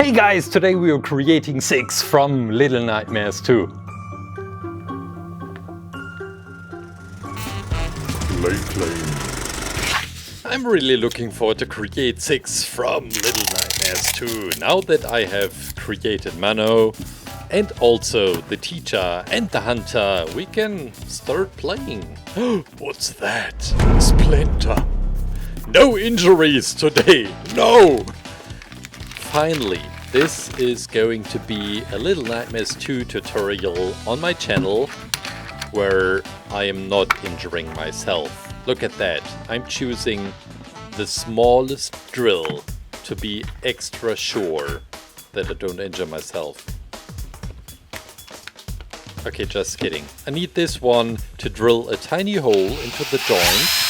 Hey guys, today we are creating Six from Little Nightmares 2. ClayClaim. I'm really looking forward to create Six from Little Nightmares 2. Now that I have created Mano and also the teacher and the hunter, we can start playing. What's that? Splinter. No injuries today, no! Finally, this is going to be a Little Nightmares 2 tutorial on my channel where I am not injuring myself. Look at that, I'm choosing the smallest drill to be extra sure that I don't injure myself. Okay, just kidding. I need this one to drill a tiny hole into the joint.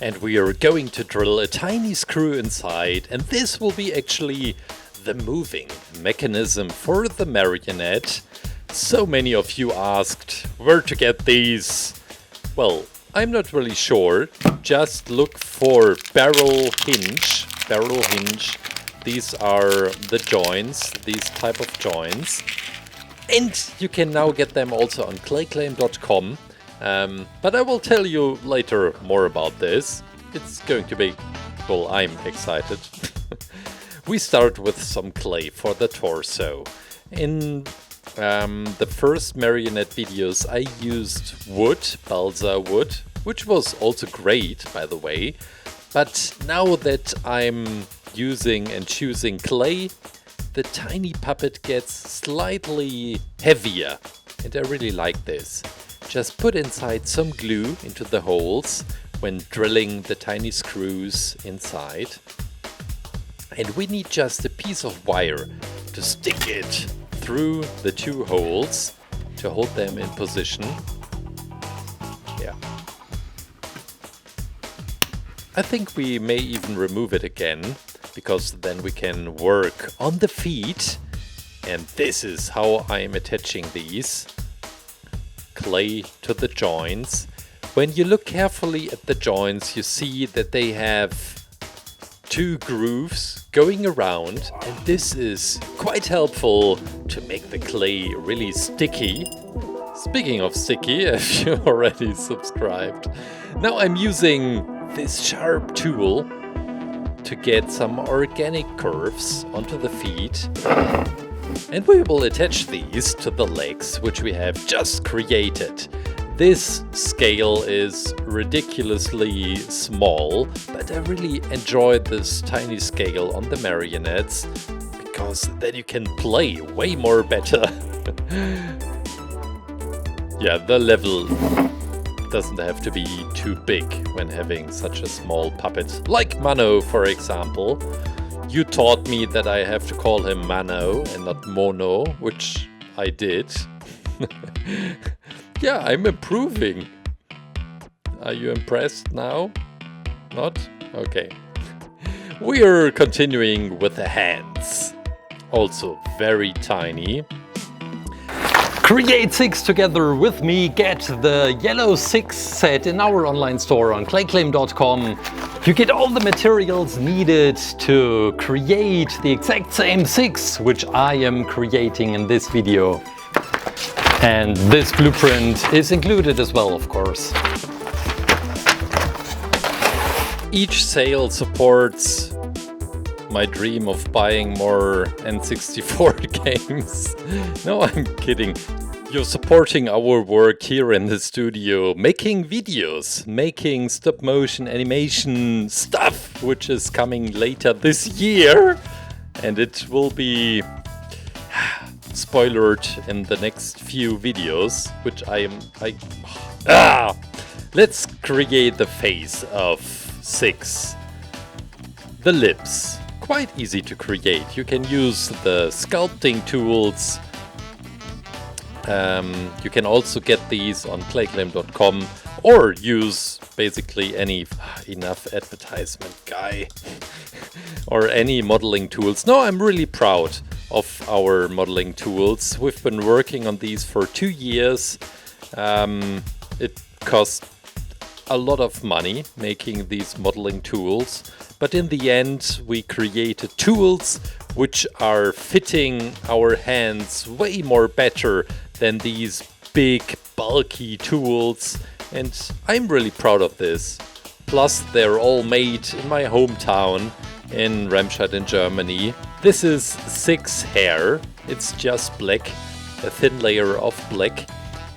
And we are going to drill a tiny screw inside, and this will be actually the moving mechanism for the marionette. So many of you asked where to get these. Well, I'm not really sure. Just look for barrel hinge. These are the joints, these type of joints. And you can now get them also on ClayClaim.com. But I will tell you later more about this. It's going to be, well, I'm excited. We start with some clay for the torso. In the first marionette videos I used wood, balsa wood, which was also great, by the way. But now that I'm using and choosing clay, the tiny puppet gets slightly heavier. And I really like this. Just put inside some glue into the holes when drilling the tiny screws inside. And we need just a piece of wire to stick it through the two holes to hold them in position. Yeah. I think we may even remove it again, because then we can work on the feet. And this is how I'm attaching these. Clay to the joints. When you look carefully at the joints, you see that they have two grooves going around, and this is quite helpful to make the clay really sticky. Speaking of sticky, if you already subscribed, now I'm using this sharp tool to get some organic curves onto the feet. And we will attach these to the legs, which we have just created. This scale is ridiculously small, but I really enjoy this tiny scale on the marionettes, because then you can play way more better. Yeah, the level doesn't have to be too big when having such a small puppet, like Mano, for example. You taught me that I have to call him Mano and not Mono, which I did. Yeah, I'm improving. Are you impressed now? Not? Okay. We are continuing with the hands. Also very tiny. Create Six together with me. Get the yellow Six set in our online store on ClayClaim.com. You get all the materials needed to create the exact same Six, which I am creating in this video. And this blueprint is included as well, of course. Each sale supports my dream of buying more N64 games. No, I'm kidding. You're supporting our work here in the studio, making videos, making stop motion animation stuff, which is coming later this year. And it will be spoilered in the next few videos, which let's create the face of Six. The lips. Quite easy to create. You can use the sculpting tools. You can also get these on ClayClaim.com or use basically any enough advertisement guy or any modeling tools. No, I'm really proud of our modeling tools. We've been working on these for 2 years. It cost a lot of money making these modeling tools, but in the end we created tools which are fitting our hands way more better than these big bulky tools, and I'm really proud of this. Plus they're all made in my hometown in Remscheid in Germany. This is Six hair. It's just black, a thin layer of black.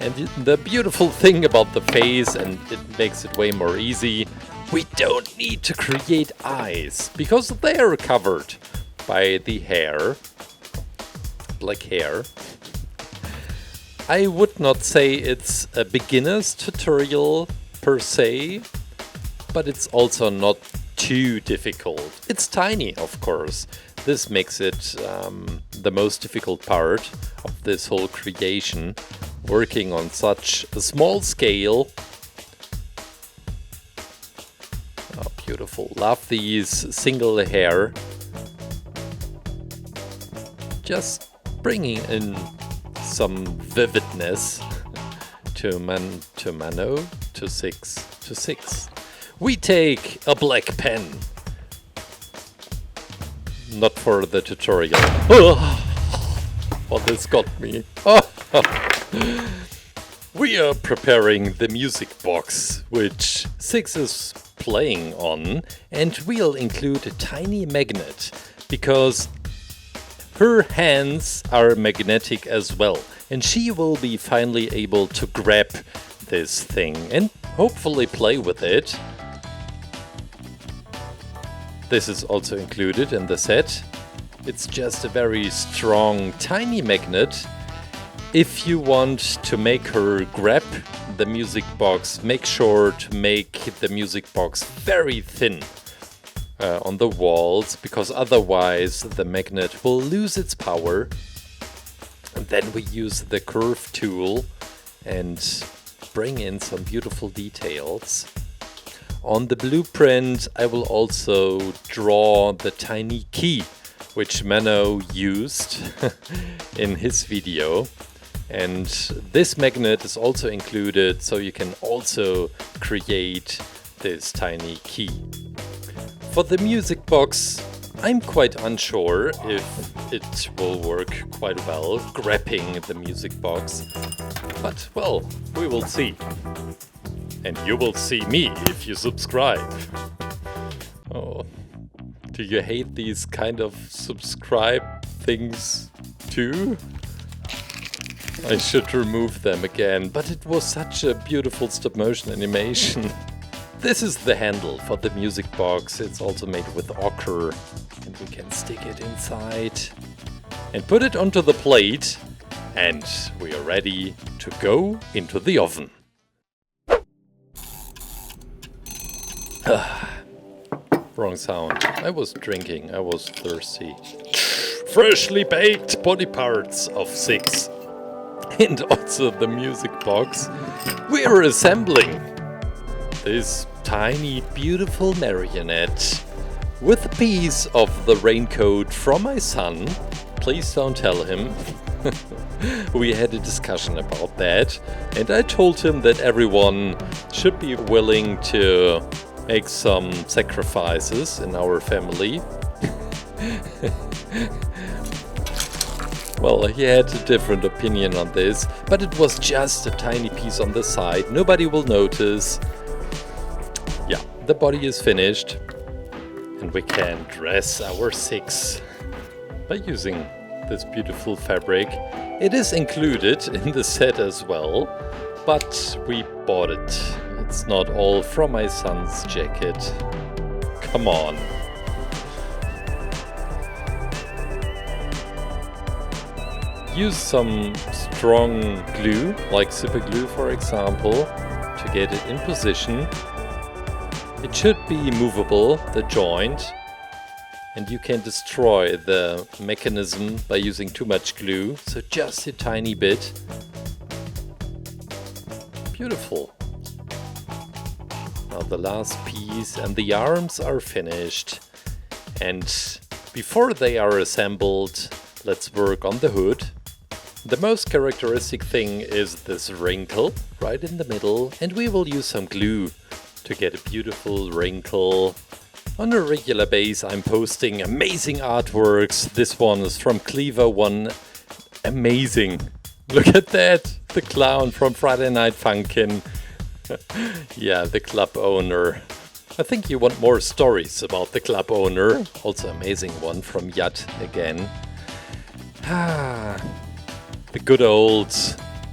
And the beautiful thing about the face, and it makes it way more easy, we don't need to create eyes, because they are covered by the hair, black hair. I would not say it's a beginner's tutorial per se, but it's also not too difficult. It's tiny, of course. This makes it the most difficult part of this whole creation, working on such a small scale. Oh, beautiful. Love these single hair. Just bringing in some vividness to Mano, to Six. We take a black pen. Not for the tutorial. Oh, this got me. We are preparing the music box, which Six is playing on, and we'll include a tiny magnet, because her hands are magnetic as well, and she will be finally able to grab this thing and hopefully play with it. This is also included in the set. It's just a very strong, tiny magnet. If you want to make her grab the music box, make sure to make the music box very thin on the walls, because otherwise the magnet will lose its power. And then we use the curve tool and bring in some beautiful details. On the blueprint I will also draw the tiny key which Mano used in his video, and this magnet is also included, so you can also create this tiny key. For the music box I'm quite unsure if it will work quite well, grabbing the music box, but well, we will see. And you will see me if you subscribe. Oh, do you hate these kind of subscribe things too? I should remove them again, but it was such a beautiful stop motion animation. This is the handle for the music box. It's also made with ochre, and we can stick it inside and put it onto the plate, and we are ready to go into the oven. Wrong sound. I was drinking, I was thirsty. Freshly baked body parts of Six. And also the music box. We're assembling this tiny, beautiful marionette with a piece of the raincoat from my son. Please don't tell him. We had a discussion about that, and I told him that everyone should be willing to make some sacrifices in our family. Well, he had a different opinion on this, but it was just a tiny piece on the side. Nobody will notice. Yeah, the body is finished, and we can dress our Six by using this beautiful fabric. It is included in the set as well, but we bought it. It's not all from my son's jacket. Come on. Use some strong glue, like super glue for example, to get it in position. It should be movable, the joint, and you can destroy the mechanism by using too much glue, so just a tiny bit. Beautiful. Now the last piece, and the arms are finished. And before they are assembled, let's work on the hood. The most characteristic thing is this wrinkle right in the middle, and we will use some glue to get a beautiful wrinkle On a regular basis, I'm posting amazing artworks. This one is from Cleaver One. Amazing. Look at that. The clown from Friday Night Funkin'. Yeah, the club owner. I think you want more stories about the club owner. Also amazing one from Yat again. Ah, the good old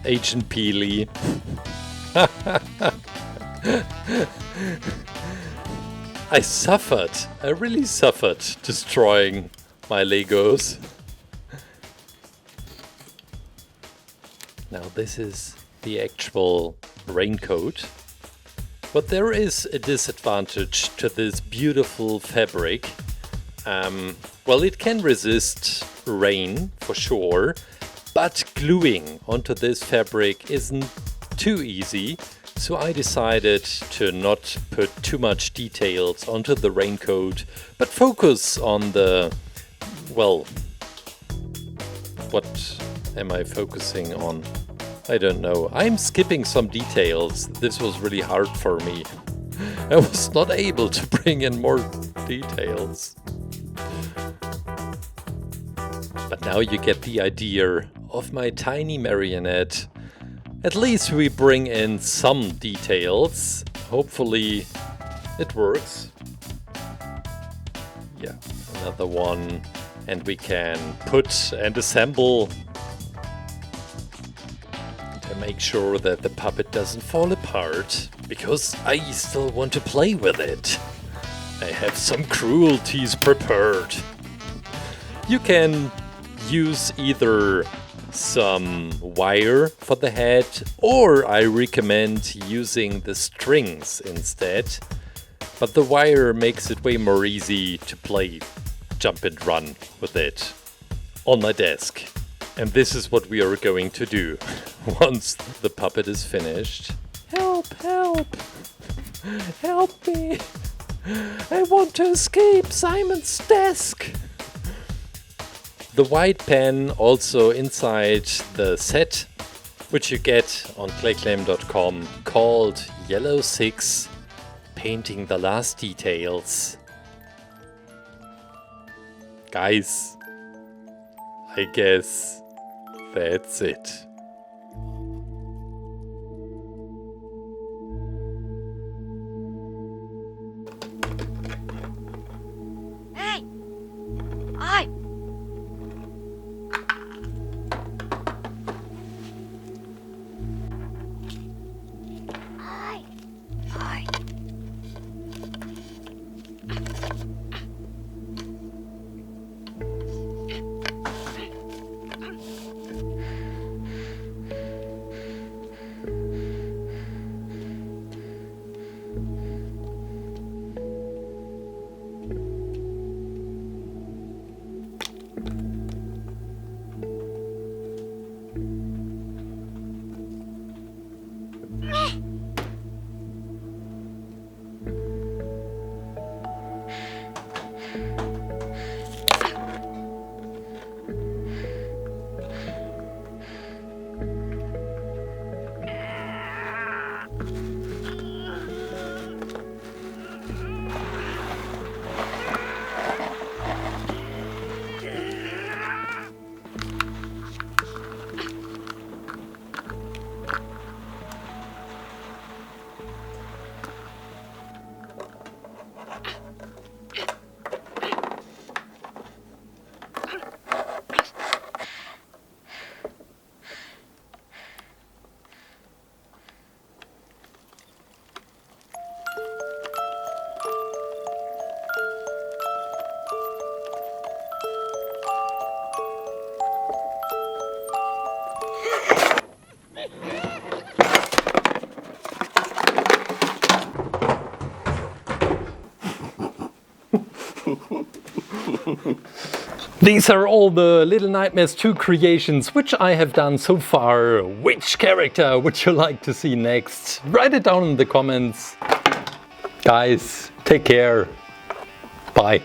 Agent Peely. I really suffered destroying my Legos. Now this is the actual raincoat. But there is a disadvantage to this beautiful fabric. Well, it can resist rain for sure, but gluing onto this fabric isn't too easy. So I decided to not put too much details onto the raincoat, but focus on the, well, what am I focusing on? I don't know. I'm skipping some details. This was really hard for me. I was not able to bring in more details. But now you get the idea of my tiny marionette. At least we bring in some details. Hopefully it works. Yeah, another one. And we can put and assemble to make sure that the puppet doesn't fall apart, because I still want to play with it. I have some cruelties prepared. You can use either some wire for the head, or I recommend using the strings instead. But the wire makes it way more easy to play jump and run with it on my desk. And this is what we are going to do once the puppet is finished. Help, help, help me. I want to escape Simon's desk. The white pen also inside the set, which you get on ClayClaim.com, called Yellow 6, painting the last details. Guys, I guess that's it. Hey! I! These are all the Little Nightmares 2 creations which I have done so far. Which character would you like to see next? Write it down in the comments. Guys, take care. Bye.